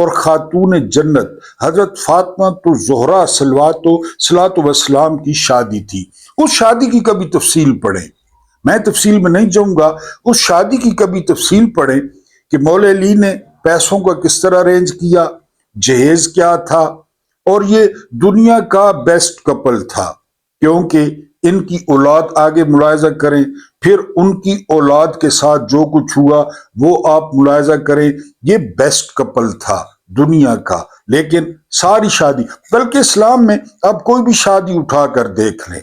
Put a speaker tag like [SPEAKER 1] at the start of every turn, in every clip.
[SPEAKER 1] اور خاتون جنت حضرت فاطمہ تو زہرا صلوات وسلام کی شادی تھی۔ اس شادی کی کبھی تفصیل پڑھیں، میں تفصیل میں نہیں جاؤں گا، اس شادی کی کبھی تفصیل پڑھیں کہ مولا علی نے پیسوں کا کس طرح ارینج کیا، جہیز کیا تھا، اور یہ دنیا کا بیسٹ کپل تھا، کیونکہ ان کی اولاد آگے ملاحظہ کریں، پھر ان کی اولاد کے ساتھ جو کچھ ہوا وہ آپ ملاحظہ کریں، یہ بیسٹ کپل تھا دنیا کا۔ لیکن ساری شادی، بلکہ اسلام میں آپ کوئی بھی شادی اٹھا کر دیکھ لیں،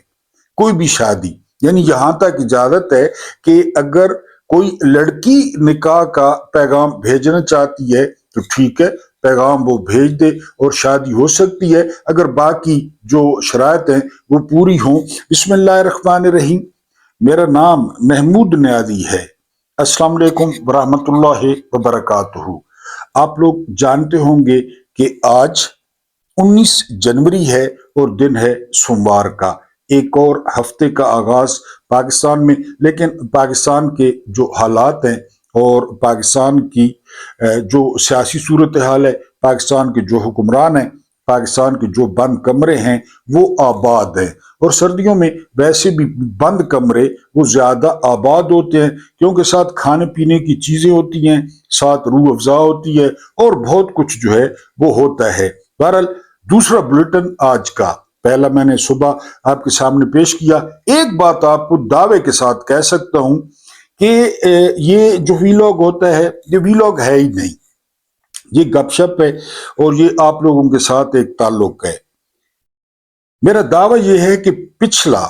[SPEAKER 1] کوئی بھی شادی، یعنی یہاں تک اجازت ہے کہ اگر کوئی لڑکی نکاح کا پیغام بھیجنا چاہتی ہے تو ٹھیک ہے، پیغام وہ بھیج دے اور شادی ہو سکتی ہے، اگر باقی جو شرائط ہیں وہ پوری ہوں۔ بسم اللہ الرحمن الرحیم۔ میرا نام محمود نیازی ہے۔ السلام علیکم ورحمۃ اللہ وبرکاتہ۔ آپ لوگ جانتے ہوں گے کہ آج 19 جنوری ہے اور دن ہے سوموار کا، ایک اور ہفتے کا آغاز پاکستان میں۔ لیکن پاکستان کے جو حالات ہیں اور پاکستان کی جو سیاسی صورتحال ہے، پاکستان کے جو حکمران ہیں، پاکستان کے جو بند کمرے ہیں وہ آباد ہیں، اور سردیوں میں ویسے بھی بند کمرے وہ زیادہ آباد ہوتے ہیں، کیونکہ ساتھ کھانے پینے کی چیزیں ہوتی ہیں، ساتھ روح افزا ہوتی ہے، اور بہت کچھ جو ہے وہ ہوتا ہے۔ بہرحال دوسرا بلیٹن آج کا پہلا میں نے صبح آپ کے سامنے پیش کیا۔ ایک بات آپ کو دعوے کے ساتھ کہہ سکتا ہوں کہ یہ جو ویلاگ ہوتا ہے یہ ویلاگ ہے ہی نہیں، یہ گپ شپ ہے، اور یہ آپ لوگوں کے ساتھ ایک تعلق ہے۔ میرا دعویٰ یہ ہے کہ پچھلا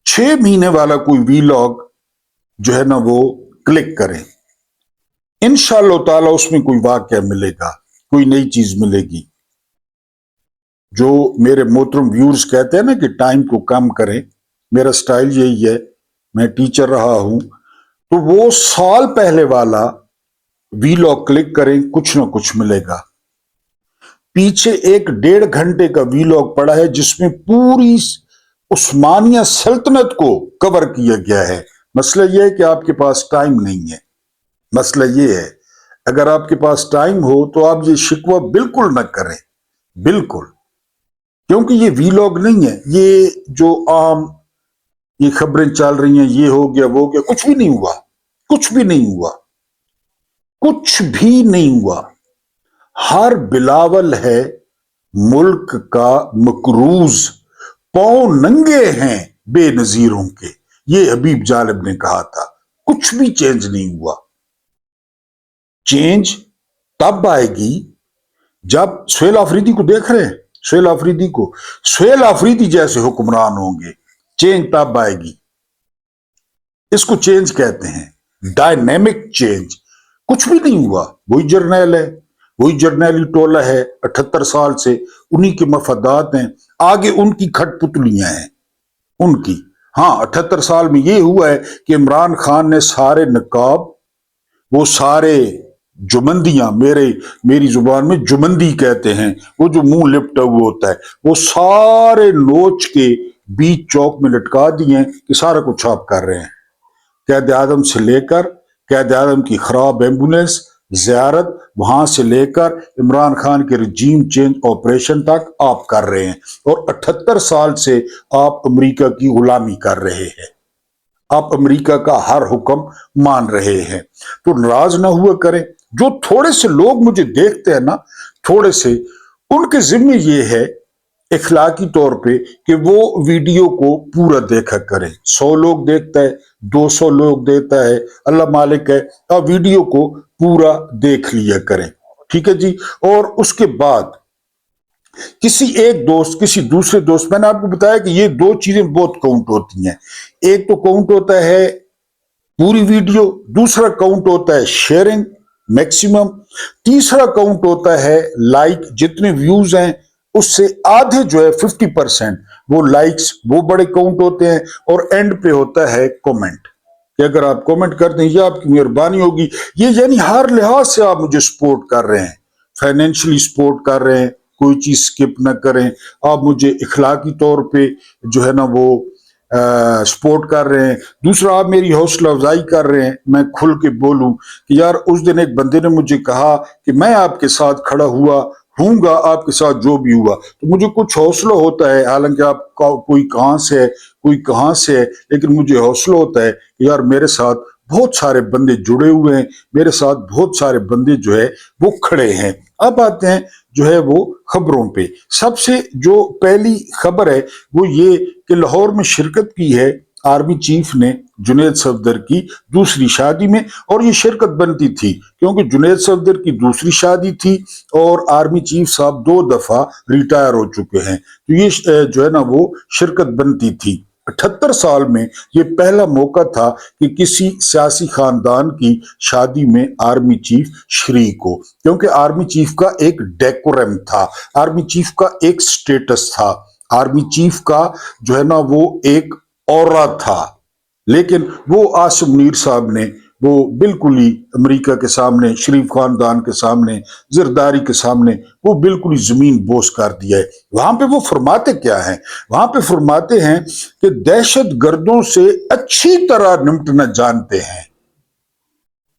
[SPEAKER 1] 6 مہینے والا کوئی ویلاگ جو ہے نا وہ کلک کریں، انشاءاللہ تعالیٰ اس میں کوئی واقعہ ملے گا، کوئی نئی چیز ملے گی۔ جو میرے محترم ویورز کہتے ہیں نا کہ ٹائم کو کم کریں، میرا سٹائل یہی ہے، میں ٹیچر رہا ہوں، تو وہ سال پہلے والا ویلاگ کلک کریں، کچھ نہ کچھ ملے گا۔ پیچھے 1.5 گھنٹے کا ویلاگ پڑا ہے جس میں پوری عثمانیہ سلطنت کو کور کیا گیا ہے۔ مسئلہ یہ ہے کہ آپ کے پاس ٹائم نہیں ہے، مسئلہ یہ ہے اگر آپ کے پاس ٹائم ہو تو آپ یہ شکوہ بالکل نہ کریں، بالکل، کیونکہ یہ ویلاگ نہیں ہے، یہ جو عام یہ خبریں چل رہی ہیں، یہ ہو گیا وہ ہو گیا، کچھ بھی نہیں ہوا، کچھ بھی نہیں ہوا، کچھ بھی نہیں ہوا۔ ہر بلاول ہے ملک کا مکروز، پاؤں ننگے ہیں بے نظیروں کے، یہ حبیب جالب نے کہا تھا۔ کچھ بھی چینج نہیں ہوا۔ چینج تب آئے گی جب سہیل آفریدی کو دیکھ رہے ہیں، سہیل آفریدی جیسے حکمران ہوں گے، چینج تب آئے گی۔ اس کو چینج کہتے ہیں، ڈائنامک چینج۔ کچھ بھی نہیں ہوا، وہی جرنیل ہے، وہی جرنیلی ٹولہ ہے 78 سال سے، انہی کے مفادات ہیں، آگے ان کی کھٹ پتلیاں ہیں ان کی۔ ہاں 78 سال میں یہ ہوا ہے کہ عمران خان نے سارے نقاب، وہ سارے جمندیاں، میری زبان میں جمندی کہتے ہیں، وہ جو منہ لپٹا ہوا ہوتا ہے، وہ سارے نوچ کے بیچ چوک میں لٹکا دیے ہیں کہ سارا کچھ آپ کر رہے ہیں۔ قائد اعظم سے لے کر قائد اعظم کی خراب ایمبولینس زیارت، وہاں سے لے کر عمران خان کے رجیم چینج آپریشن تک آپ کر رہے ہیں، اور 78 سال سے آپ امریکہ کی غلامی کر رہے ہیں، آپ امریکہ کا ہر حکم مان رہے ہیں۔ تو ناراض نہ ہوا کریں۔ جو تھوڑے سے لوگ مجھے دیکھتے ہیں نا، تھوڑے سے، ان کے ذمہ یہ ہے اخلاقی طور پہ کہ وہ ویڈیو کو پورا دیکھا کریں۔ 100 لوگ دیکھتا ہے، 200 لوگ دیکھتا ہے، اللہ مالک ہے، آپ ویڈیو کو پورا دیکھ لیا کریں، ٹھیک ہے جی۔ اور اس کے بعد کسی ایک دوست، کسی دوسرے دوست، میں نے آپ کو بتایا کہ یہ 2 چیزیں بہت کاؤنٹ ہوتی ہیں۔ ایک تو کاؤنٹ ہوتا ہے پوری ویڈیو، دوسرا کاؤنٹ ہوتا ہے شیئرنگ میکسیمم، تیسرا کاؤنٹ ہوتا ہے لائک، جتنے ویوز ہیں اس سے آدھے جو ہے 50% وہ لائکس، وہ بڑے کاؤنٹ ہوتے ہیں، اور اینڈ پہ ہوتا ہے کومنٹ، کہ اگر آپ کومنٹ کر دیں یہ آپ کی مہربانی ہوگی، یہ یعنی ہر لحاظ سے آپ مجھے سپورٹ کر رہے ہیں، فائنینشلی سپورٹ کر رہے ہیں، کوئی چیز سکپ نہ کریں، آپ مجھے اخلاقی طور پہ جو ہے نا وہ سپورٹ کر رہے ہیں، دوسرا آپ میری حوصلہ افزائی کر رہے ہیں، میں کھل کے بولوں کہ یار اس دن ایک بندے نے مجھے کہا کہ میں آپ کے ساتھ کھڑا ہوں گا، آپ کے ساتھ جو بھی ہوا تو مجھے کچھ حوصلہ ہوتا ہے، حالانکہ آپ کوئی کہاں سے ہے کوئی کہاں سے ہے، لیکن مجھے حوصلہ ہوتا ہے کہ یار میرے ساتھ بہت سارے بندے جڑے ہوئے ہیں، میرے ساتھ بہت سارے بندے جو ہے وہ کھڑے ہیں۔ اب آتے ہیں جو ہے وہ خبروں پہ۔ سب سے جو پہلی خبر ہے وہ یہ کہ لاہور میں شرکت کی ہے آرمی چیف نے جنید صفدر کی دوسری شادی میں، اور یہ شرکت بنتی تھی کیونکہ جنید صفدر کی دوسری شادی تھی اور آرمی چیف صاحب 2 دفعہ ریٹائر ہو چکے ہیں، تو یہ جو ہے نا وہ شرکت بنتی تھی۔ 78 سال میں یہ پہلا موقع تھا کہ کسی سیاسی خاندان کی شادی میں آرمی چیف شریک ہو، کیونکہ آرمی چیف کا ایک ڈیکورم تھا، آرمی چیف کا ایک سٹیٹس تھا، آرمی چیف کا جو ہے نا وہ ایک اورا تھا۔ لیکن وہ عاصم منیر صاحب نے وہ بالکل ہی امریکہ کے سامنے، شریف خاندان کے سامنے، زرداری کے سامنے وہ بالکل ہی زمین بوس کر دیا ہے۔ وہاں پہ وہ فرماتے کیا ہیں؟ وہاں پہ فرماتے ہیں کہ دہشت گردوں سے اچھی طرح نمٹنا جانتے ہیں۔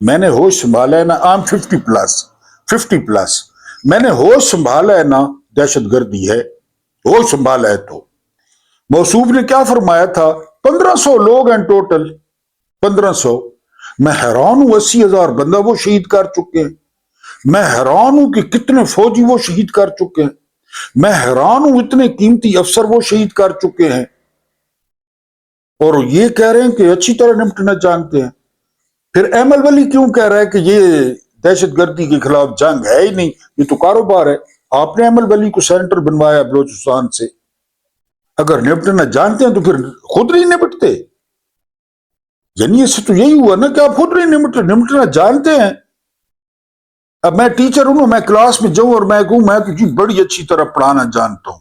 [SPEAKER 1] میں نے ہوش سنبھالا ہے نا، I'm 50 پلس، میں نے ہوش سنبھالا ہے نا، دہشت گردی ہے، ہوش سنبھالا ہے تو موصوف نے کیا فرمایا تھا؟ 1500 لوگ ہیں ٹوٹل، 1500۔ میں حیران ہوں 80,000 بندہ وہ شہید کر چکے ہیں، میں حیران ہوں کہ کتنے فوجی وہ شہید کر چکے ہیں، میں حیران ہوں اتنے قیمتی افسر وہ شہید کر چکے ہیں، اور یہ کہہ رہے ہیں کہ اچھی طرح نمٹنا جانتے ہیں۔ پھر ایمل ولی کیوں کہہ رہا ہے کہ یہ دہشت گردی کے خلاف جنگ ہے ہی نہیں، یہ تو کاروبار ہے؟ آپ نے ایمل ولی کو سینیٹر بنوایا بلوچستان سے، اگر نمٹنا جانتے ہیں تو پھر خود نہیں نمٹتے؟ یعنی اس سے تو یہی ہوا نا کہ آپ خود نہیں نمٹنا جانتے ہیں۔ اب میں ٹیچر ہوں، میں کلاس میں جاؤں اور میں کہوں میں تو جی بڑی اچھی طرح پڑھانا جانتا ہوں،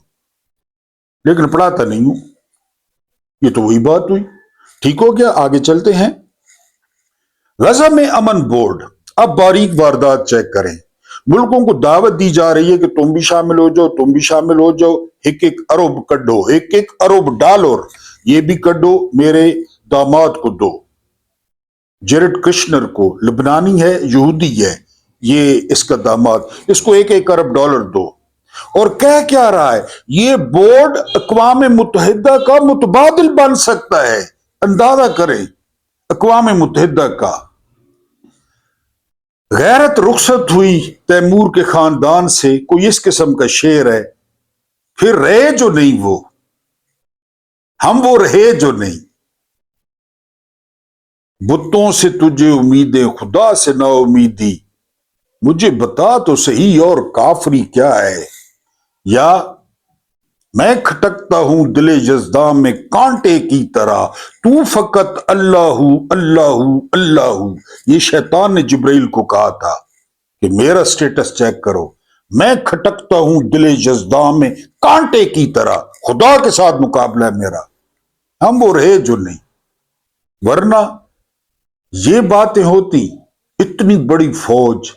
[SPEAKER 1] لیکن پڑھاتا نہیں ہوں، یہ تو وہی بات ہوئی۔ ٹھیک ہو گیا، آگے چلتے ہیں۔ غزہ میں امن بورڈ اب باریک واردات چیک کریں۔ ملکوں کو دعوت دی جا رہی ہے کہ تم بھی شامل ہو جاؤ، تم بھی شامل ہو جاؤ، 1-1 ارب کڈو، 1-1 ارب ڈالر یہ بھی کڈو، میرے داماد کو دو، جیرڈ کشنر کو، لبنانی ہے، یہودی ہے، یہ اس کا داماد، اس کو 1-1 ارب ڈالر دو۔ اور کہہ کیا رہا ہے؟ یہ بورڈ اقوام متحدہ کا متبادل بن سکتا ہے۔ اندازہ کریں، اقوام متحدہ کا۔ غیرت رخصت ہوئی تیمور کے خاندان سے، کوئی اس قسم کا شعر ہے، پھر رہے جو نہیں وہ، ہم وہ رہے جو نہیں۔ بتوں سے تجھے امیدیں، خدا سے نا امیدی، مجھے بتا تو صحیح اور کافری کیا ہے؟ یا میں کھٹکتا ہوں دل یزداں میں کانٹے کی طرح، تو فقط اللہ اللہ اللہ۔ یہ شیطان نے جبرائیل کو کہا تھا کہ میرا سٹیٹس چیک کرو، میں کھٹکتا ہوں دل یزداں میں کانٹے کی طرح، خدا کے ساتھ مقابلہ ہے میرا، ہم وہ رہے جو نہیں۔ ورنہ یہ باتیں ہوتی، اتنی بڑی فوج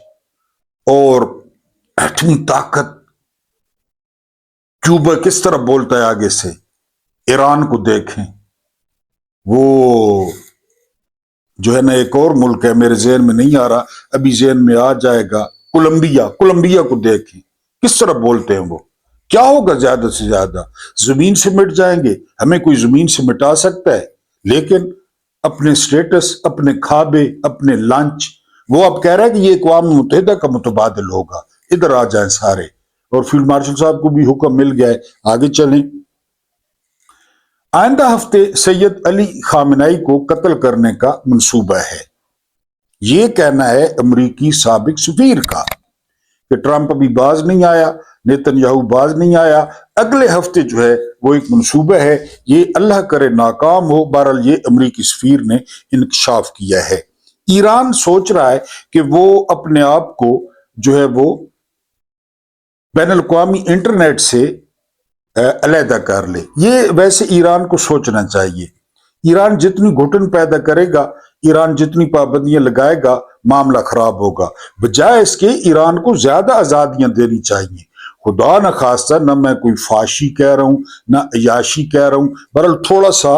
[SPEAKER 1] اور اتنی طاقت، کیوبا کس طرح بولتا ہے آگے سے، ایران کو دیکھیں، وہ جو ہے نا ایک اور ملک ہے میرے ذہن میں نہیں آ رہا، ابھی ذہن میں آ جائے گا، کولمبیا کو دیکھیں کس طرح بولتے ہیں وہ۔ کیا ہوگا زیادہ سے زیادہ؟ زمین سے مٹ جائیں گے، ہمیں کوئی زمین سے مٹا سکتا ہے؟ لیکن اپنے سٹیٹس، اپنے کھابے، اپنے لنچ، وہ اب کہہ رہا ہے کہ یہ اقوام متحدہ کا متبادل ہوگا، ادھر آ جائیں سارے۔ اور فیلڈ مارشل صاحب کو بھی حکم مل گیا ہے، آگے چلیں۔ آئندہ ہفتے سید علی خامنئی کو قتل کرنے کا منصوبہ ہے، یہ کہنا ہے امریکی سابق سفیر کا، کہ ٹرمپ ابھی باز نہیں آیا، نیتن یاہو باز نہیں آیا، اگلے ہفتے جو ہے وہ ایک منصوبہ ہے، یہ اللہ کرے ناکام ہو۔ بہرحال یہ امریکی سفیر نے انکشاف کیا ہے۔ ایران سوچ رہا ہے کہ وہ اپنے آپ کو جو ہے وہ بین الاقوامی انٹرنیٹ سے علیحدہ کر لے۔ یہ ویسے ایران کو سوچنا چاہیے۔ ایران جتنی گھٹن پیدا کرے گا، ایران جتنی پابندیاں لگائے گا، معاملہ خراب ہوگا۔ بجائے اس کے ایران کو زیادہ آزادیاں دینی چاہیے۔ خدا نہ خواستہ، نہ میں کوئی فاشی کہہ رہا ہوں، نہ عیاشی کہہ رہا ہوں، بہرحال تھوڑا سا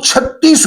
[SPEAKER 1] 36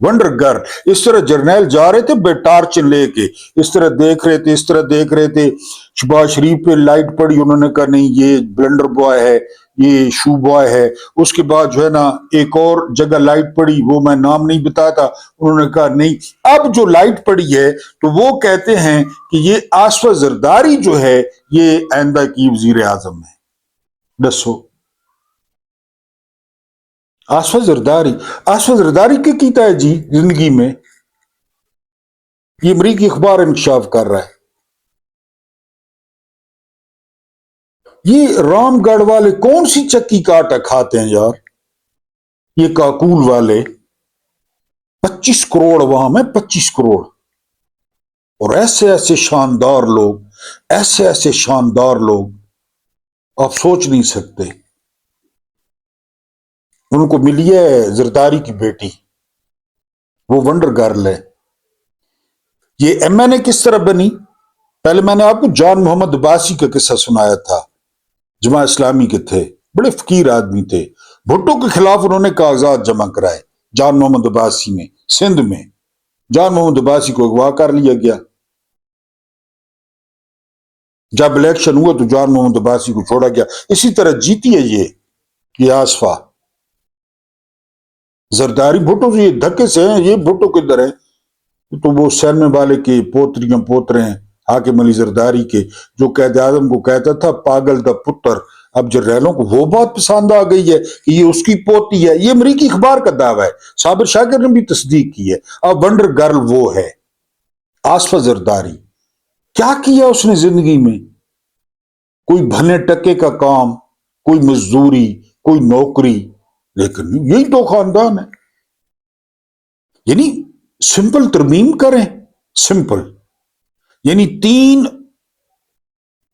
[SPEAKER 1] ونڈر گر. اس طرح جرنیل جا رہے تھے بے ٹارچ لے کے، اس طرح دیکھ رہے تھے، اس طرح دیکھ رہے تھے. شہباز شریف پہ لائٹ پڑی، انہوں نے کہا نہیں یہ بلنڈر بوائے ہے، یہ شو بوائے ہے. اس کے بعد جو ہے نا ایک اور جگہ لائٹ پڑی، وہ میں نام نہیں بتاتا، انہوں نے کہا نہیں. اب جو لائٹ پڑی ہے تو وہ کہتے ہیں کہ یہ آصف زرداری جو ہے یہ آئندہ کی وزیر اعظم ہے. دسو آصف زرداری کیا کیتا ہے جی زندگی میں؟ یہ امریکی اخبار انکشاف کر رہا ہے. یہ رام گڑھ والے کون سی چکی کا آٹا کھاتے ہیں یار، یہ کاکول والے. 25 کروڑ عوام ہے، 25 کروڑ. اور ایسے ایسے شاندار لوگ، ایسے ایسے شاندار لوگ آپ سوچ نہیں سکتے. ان کو ملی ہے زرداری کی بیٹی، وہ ونڈر گرل ہے. یہ ایم این اے کس طرح بنی؟ پہلے میں نے آپ کو جان محمد عباسی کا قصہ سنایا تھا، جماعت اسلامی کے تھے، بڑے فقیر آدمی تھے. بھٹو کے خلاف انہوں نے کاغذات جمع کرائے جان محمد عباسی میں، سندھ میں. جان محمد عباسی کو اغوا کر لیا گیا. جب الیکشن ہوا تو جان محمد عباسی کو چھوڑا گیا. اسی طرح جیتی ہے یہ آصفہ زرداری. بھٹو سے یہ دھکے سے ہیں، یہ بھٹو کدھر ہے؟ تو وہ سینمے والے کے پوتریاں پوترے ہیں حاکم علی زرداری کے، جو قائد اعظم کو کہتا تھا پاگل دا پتر. اب جرنیلوں کو وہ بات پسند آ گئی ہے کہ یہ اس کی پوتی ہے. یہ امریکی اخبار کا دعویٰ ہے، صابر شاکر نے بھی تصدیق کی ہے. اب ونڈر گرل وہ ہے آصف زرداری. کیا کیا اس نے زندگی میں؟ کوئی بھنے ٹکے کا کام، کوئی مزدوری، کوئی نوکری. لیکن یہی تو خاندان ہے. یعنی سمپل ترمیم کریں، سمپل. یعنی 3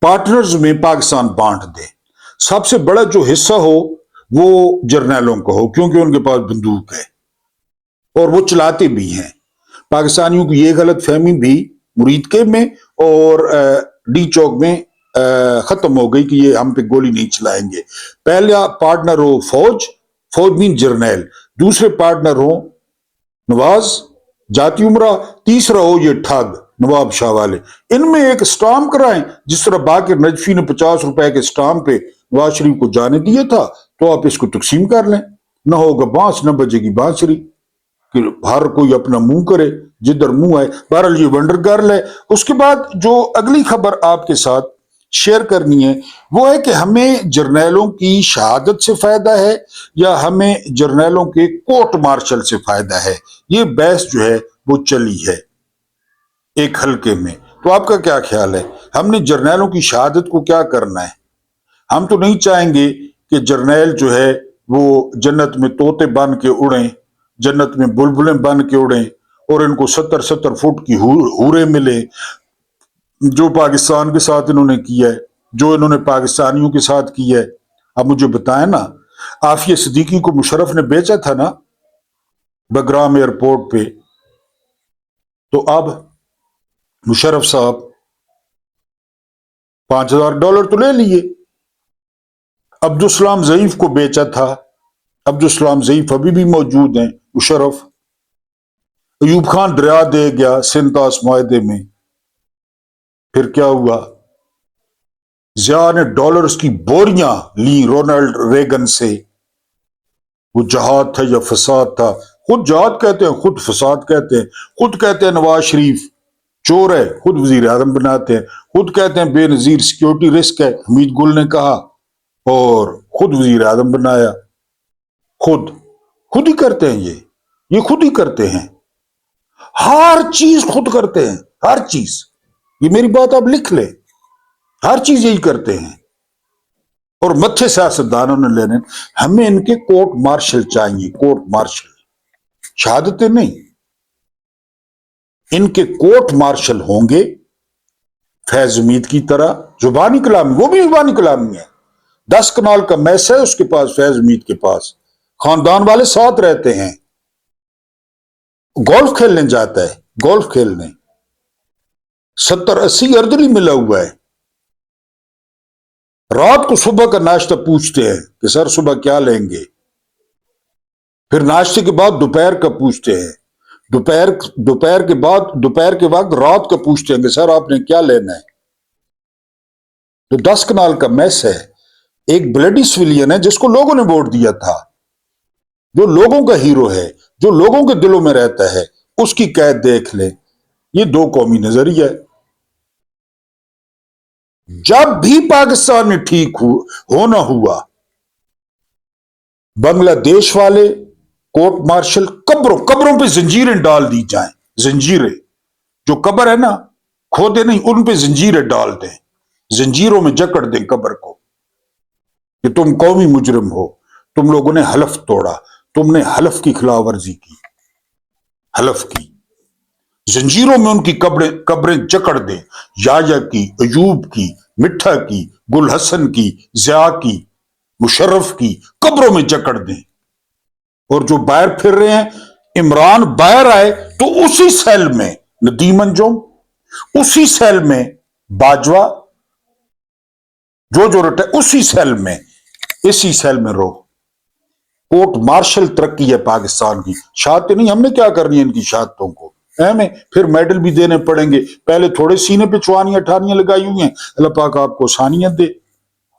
[SPEAKER 1] پارٹنرز میں پاکستان بانٹ دے، سب سے بڑا جو حصہ ہو وہ جرنیلوں کو ہو، کیونکہ ان کے پاس بندوق ہے اور وہ چلاتے بھی ہیں. پاکستانیوں کی یہ غلط فہمی بھی مرید کے میں اور ڈی چوک میں ختم ہو گئی کہ یہ ہم پہ گولی نہیں چلائیں گے. پہلا پارٹنر ہو فوج میں جرنیل، دوسرے پارٹنر ہو نواز جاتی عمرہ، تیسرا ہو یہ ٹھگ نواب شاہ والے. ان میں ایک اسٹامپ کرائیں، جس طرح باقر نجفی نے 50 روپے کے اسٹامپ پہ نواز شریف کو جانے دیا تھا، تو آپ اس کو تقسیم کر لیں. نہ ہوگا بانس، نہ بجے گی بانسری، کہ ہر کوئی اپنا منہ کرے جدھر منہ آئے. بہرحال یہ ونڈر گرل ہے. اس کے بعد جو اگلی خبر آپ کے ساتھ شیئر کرنی ہے وہ ہے کہ ہمیں جرنیلوں کی شہادت سے فائدہ ہے یا ہمیں جرنیلوں کے کورٹ مارشل سے فائدہ ہے. یہ بحث جو ہے وہ چلی ہے ایک حلقے میں. تو آپ کا کیا خیال ہے؟ ہم نے جرنیلوں کی شہادت کو کیا کرنا ہے؟ ہم تو نہیں چاہیں گے کہ جرنیل جو ہے وہ جنت میں طوطے بن کے اڑیں، جنت میں بلبلیں بن کے اڑیں اور ان کو 70 فٹ کی حوریں ملیں، جو پاکستان کے ساتھ انہوں نے کیا ہے، جو انہوں نے پاکستانیوں کے ساتھ کیا ہے. اب مجھے بتائیں نا، عافیہ صدیقی کو مشرف نے بیچا تھا نا بگرام ایئرپورٹ پہ، تو اب مشرف صاحب $5,000 تو لے لیے. عبدالسلام ضعیف کو بیچا تھا، عبدالسلام ضعیف ابھی بھی موجود ہیں مشرف. ایوب خان دریا دے گیا سنتاس معاہدے میں، پھر کیا ہوا؟ ضیاء نے ڈالرز کی بوریاں لی رونالڈ ریگن سے. وہ جہاد تھا یا فساد تھا؟ خود جہاد کہتے ہیں، خود فساد کہتے ہیں. خود کہتے ہیں نواز شریف چور ہے، خود وزیر اعظم بناتے ہیں. خود کہتے ہیں بے نظیر سیکیورٹی رسک ہے، حمید گل نے کہا، اور خود وزیر اعظم بنایا. خود ہی کرتے ہیں یہ خود ہی کرتے ہیں. ہر چیز خود کرتے ہیں، ہر چیز. یہ میری بات آپ لکھ لیں، ہر چیز یہی کرتے ہیں. اور متھے سیاستدانوں نے لینے. ہمیں ان کے کورٹ مارشل چاہیے، کورٹ مارشل، شہادتیں نہیں. ان کے کورٹ مارشل ہوں گے فیض امید کی طرح. زبانی کلامی، وہ بھی زبانی کلامی ہے. 10 کنال کا میس ہے اس کے پاس، فیض امید کے پاس. خاندان والے ساتھ رہتے ہیں. گولف کھیلنے جاتا ہے، گولف کھیلنے 70-80 اردلی ملا ہوا ہے. رات کو صبح کا ناشتہ پوچھتے ہیں کہ سر صبح کیا لیں گے، پھر ناشتے کے بعد دوپہر کا پوچھتے ہیں. دوپہر کے وقت رات کو پوچھتے ہیں کہ سر آپ نے کیا لینا ہے؟ تو 10 کنال کا میس ہے، ایک بلڈی سویلین ہے جس کو لوگوں نے ووٹ دیا تھا، جو لوگوں کا ہیرو ہے، جو لوگوں کے دلوں میں رہتا ہے، اس کی قید دیکھ لیں۔ یہ دو قومی نظریہ ہے۔ جب بھی پاکستان میں ٹھیک ہونا ہوا، بنگلہ دیش والے کورٹ مارشل قبروں پہ زنجیریں ڈال دی جائیں، زنجیریں، جو قبر ہے نا کھودے نہیں، ان پہ زنجیریں ڈال دیں، زنجیروں میں جکڑ دیں قبر کو کہ تم قومی مجرم ہو، تم لوگوں نے حلف توڑا، تم نے حلف کی خلاف ورزی کی، حلف کی، زنجیروں میں ان کی قبریں جکڑ دیں، یایا کی، ایوب کی، مٹھا کی، گل حسن کی، ضیاء کی، مشرف کی، قبروں میں جکڑ دیں۔ اور جو باہر پھر رہے ہیں، عمران باہر آئے تو اسی سیل میں ندیم انجم، اسی سیل میں باجوہ، جو رٹے اسی سیل میں، اسی سیل میں رو۔ کورٹ مارشل ترقی ہے پاکستان کی، شہادتیں نہیں، ہم نے کیا کرنی ہے ان کی شہادتوں کو، ہمیں پھر میڈل بھی دینے پڑیں گے، پہلے تھوڑے سینے پہ چوانیاں ٹھانیاں لگائی ہوئی ہیں، اللہ پاک آپ کو آسانیاں دے،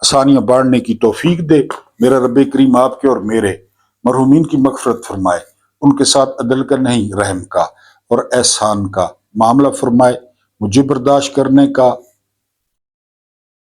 [SPEAKER 1] آسانیاں بانٹنے کی توفیق دے۔ میرا رب کریم آپ کے اور میرے مرحومین کی مغفرت فرمائے، ان کے ساتھ عدل کا نہیں رحم کا اور احسان کا معاملہ فرمائے، مجھے برداشت کرنے کا